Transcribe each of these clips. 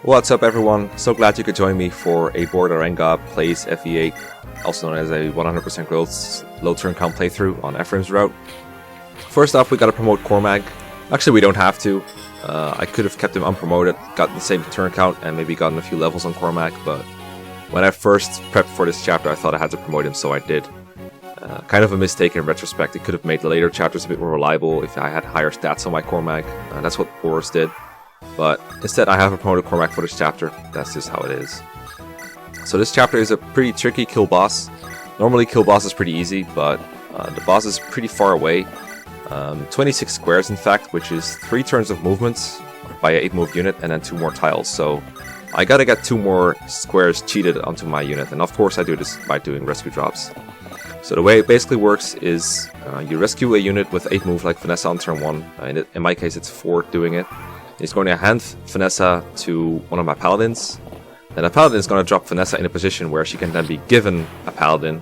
What's up everyone, so glad you could join me for a board RNGod plays FE8, also known as a 100% growth low turn count playthrough on Ephraim's route. First off, we gotta promote Cormag. Actually, we don't have to. I could have kept him unpromoted, gotten the same turn count, and maybe gotten a few levels on Cormag, but when I first prepped for this chapter, I thought I had to promote him, so I did. Kind of a mistake in retrospect. It could have made the later chapters a bit more reliable if I had higher stats on my Cormag. That's what Boris did. But instead, I have promoted Cormag for this chapter. That's just how it is. So this chapter is a pretty tricky kill boss. Normally, kill boss is pretty easy, but the boss is pretty far away. 26 squares, in fact, which is 3 turns of movements by an 8-move unit, and then 2 more tiles. So I gotta get 2 more squares cheated onto my unit, and of course I do this by doing rescue drops. So the way it basically works is you rescue a unit with 8 move like Vanessa on turn 1. In my case, it's 4 doing it. He's going to hand Vanessa to one of my paladins. Then a paladin is going to drop Vanessa in a position where she can then be given a paladin.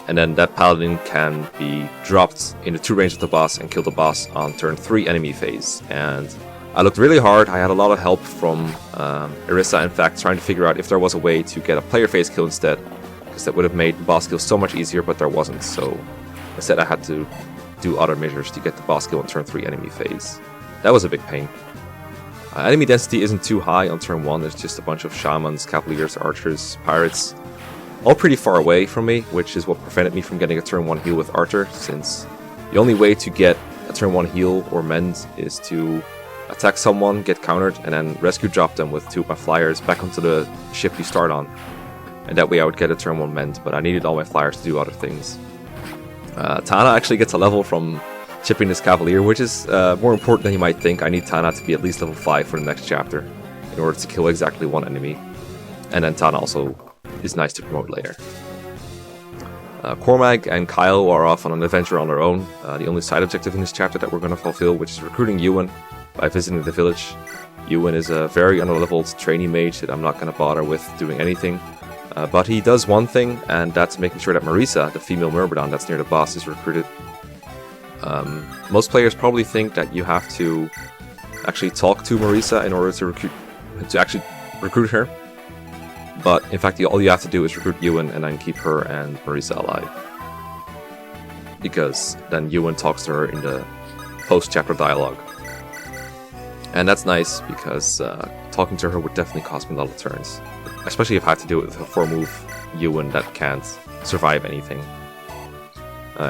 And then that paladin can be dropped in the 2 range of the boss and kill the boss on turn 3 enemy phase. And I looked really hard. I had a lot of help from Irissa, in fact, trying to figure out if there was a way to get a player phase kill instead. Because that would have made the boss kill so much easier, but there wasn't. So instead I had to do other measures to get the boss kill on turn 3 enemy phase. That was a big pain. Enemy density isn't too high on turn 1, there's just a bunch of shamans, cavaliers, archers, pirates, all pretty far away from me, which is what prevented me from getting a turn 1 heal with Archer, since the only way to get a turn 1 heal or mend is to attack someone, get countered, and then rescue drop them with 2 of my flyers back onto the ship you start on. And that way I would get a turn 1 mend, but I needed all my flyers to do other things. Tana actually gets a level from chipping this Cavalier, which is more important than you might think. I need Tana to be at least level 5 for the next chapter in order to kill exactly 1 enemy. And then Tana also is nice to promote later. Cormag and Kyle are off on an adventure on their own. The only side objective in this chapter that we're going to fulfill, which is recruiting Ewan by visiting the village. Ewan is a very underleveled trainee mage that I'm not going to bother with doing anything. But he does one thing, and that's making sure that Marisa, the female Myrmidon that's near the boss, is recruited. Most players probably think that you have to actually talk to Marisa in order to actually recruit her. But in fact, all you have to do is recruit Ewan and then keep her and Marisa alive. Because then Ewan talks to her in the post-chapter dialogue. And that's nice because talking to her would definitely cost me a lot of turns. Especially if I have to do it with a 4-move Ewan that can't survive anything.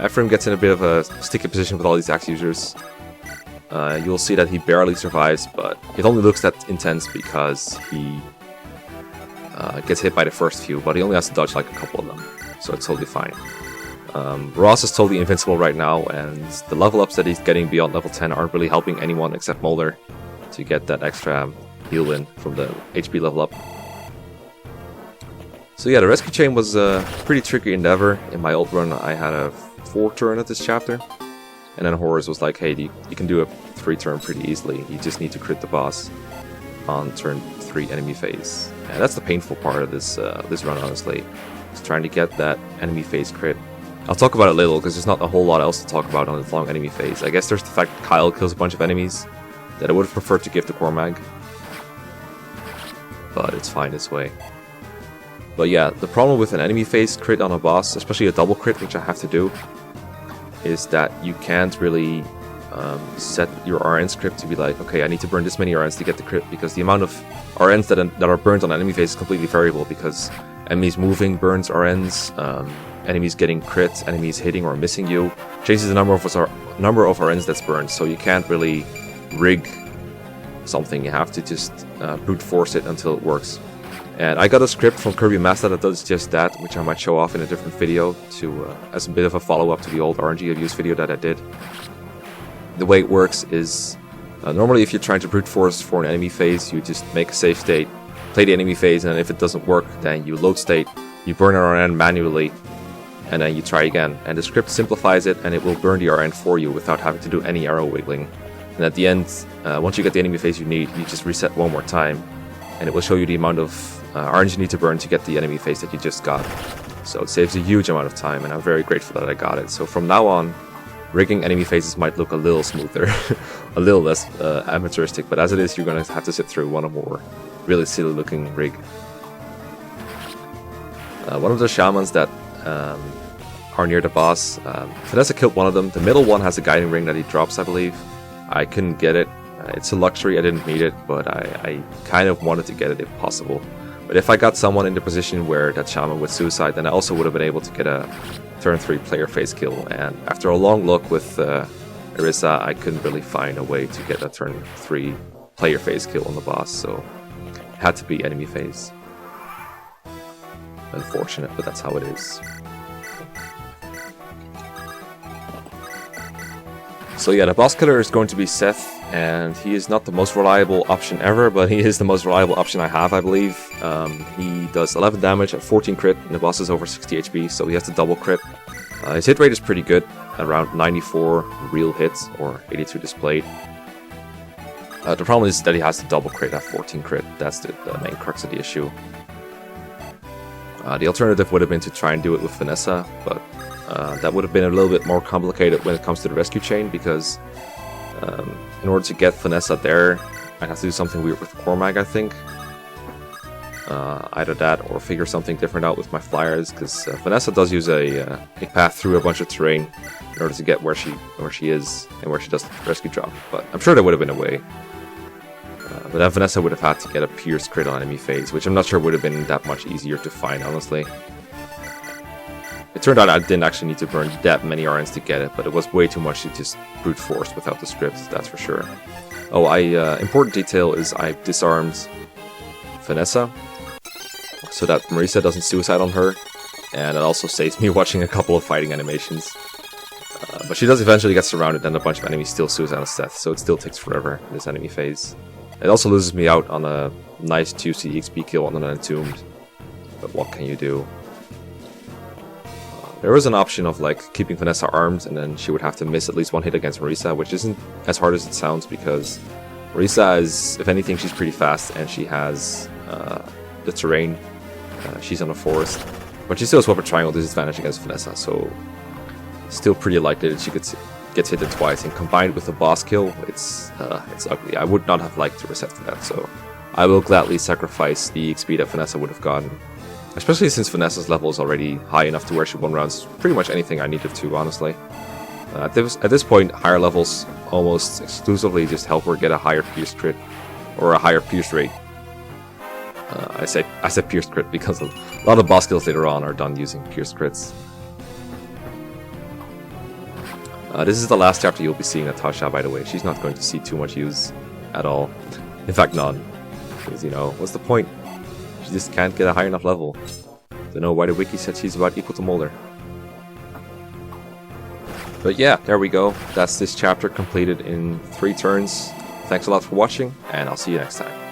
Ephraim gets in a bit of a sticky position with all these axe users. You'll see that he barely survives, but it only looks that intense because he gets hit by the first few, but he only has to dodge like a couple of them, so it's totally fine. Ross is totally invincible right now, and the level ups that he's getting beyond level 10 aren't really helping anyone except Mulder to get that extra heal in from the HP level up. So yeah, the rescue chain was a pretty tricky endeavor. In my old run, I had a 4-turn at this chapter, and then Horus was like, hey, you can do a 3-turn pretty easily. You just need to crit the boss on turn 3 enemy phase. And that's the painful part of this run, honestly. Is trying to get that enemy phase crit. I'll talk about it a little, because there's not a whole lot else to talk about on this long enemy phase. I guess there's the fact that Kyle kills a bunch of enemies that I would have preferred to give to Cormag. But it's fine this way. But yeah, the problem with an enemy phase crit on a boss, especially a double crit, which I have to do, is that you can't really set your RN script to be like, okay, I need to burn this many RNs to get the crit, because the amount of RNs that are burned on an enemy phase is completely variable, because enemies moving burns RNs, enemies getting crits, enemies hitting or missing you, changes the number of RNs that's burned, so you can't really rig something, you have to just brute force it until it works. And I got a script from Kirby Master that does just that, which I might show off in a different video as a bit of a follow-up to the old RNG abuse video that I did. The way it works is, normally if you're trying to brute force for an enemy phase, you just make a save state, play the enemy phase, and if it doesn't work, then you load state, you burn an RN manually, and then you try again. And the script simplifies it, and it will burn the RN for you without having to do any arrow wiggling. And at the end, once you get the enemy phase you need, you just reset one more time, and it will show you the amount of RNG you need to burn to get the enemy phase that you just got. So it saves a huge amount of time, and I'm very grateful that I got it. So from now on, rigging enemy phases might look a little smoother, a little less amateuristic, but as it is, you're going to have to sit through one or more really silly looking rig. One of the shamans that are near the boss, Vanessa killed one of them. The middle one has a guiding ring that he drops, I believe. I couldn't get it. It's a luxury, I didn't need it, but I kind of wanted to get it if possible. But if I got someone in the position where that shaman would suicide, then I also would have been able to get a turn 3 player phase kill. And after a long look with Orisa, I couldn't really find a way to get a turn 3 player phase kill on the boss, so it had to be enemy phase. Unfortunate, but that's how it is. So yeah, the boss killer is going to be Seth, and he is not the most reliable option ever, but he is the most reliable option I have, I believe. He does 11 damage at 14 crit, and the boss is over 60 HP, so he has to double crit. His hit rate is pretty good, around 94 real hits, or 82 displayed. The problem is that he has to double crit at 14 crit, that's the main crux of the issue. The alternative would have been to try and do it with Vanessa, but that would have been a little bit more complicated when it comes to the rescue chain, because in order to get Vanessa there, I'd have to do something weird with Cormag, I think. Either that or figure something different out with my flyers, because Vanessa does use a path through a bunch of terrain in order to get where she is and where she does the rescue drop. But I'm sure there would have been a way. But then Vanessa would have had to get a pierce crit on enemy phase, which I'm not sure would have been that much easier to find, honestly. It turned out I didn't actually need to burn that many RNs to get it, but it was way too much to just brute force without the script, that's for sure. Oh, important detail is I disarmed Vanessa, so that Marisa doesn't suicide on her, and it also saves me watching a couple of fighting animations. But she does eventually get surrounded, and a bunch of enemies still suicide on Seth, so it still takes forever in this enemy phase. It also loses me out on a nice juicy XP kill on an Entombed, but what can you do? There was an option of like keeping Vanessa armed, and then she would have to miss at least one hit against Marisa, which isn't as hard as it sounds, because Marisa is, if anything, she's pretty fast, and she has the terrain. She's on a forest, but she still has Weapon Triangle disadvantage against Vanessa, so still pretty likely that she could get hit twice, and combined with the boss kill, it's ugly. I would not have liked to reset for that, so I will gladly sacrifice the XP that Vanessa would have gotten. Especially since Vanessa's level is already high enough to where she one-rounds pretty much anything I needed to, honestly. At this point, higher levels almost exclusively just help her get a higher pierce crit, or a higher pierce rate. I said pierce crit because a lot of boss kills later on are done using pierce crits. This is the last chapter you'll be seeing Natasha, by the way. She's not going to see too much use at all. In fact, none. Because, you know, what's the point? She just can't get a high enough level. Don't know why the wiki said she's about equal to Mulder. But yeah, there we go. That's this chapter completed in 3 turns. Thanks a lot for watching, and I'll see you next time.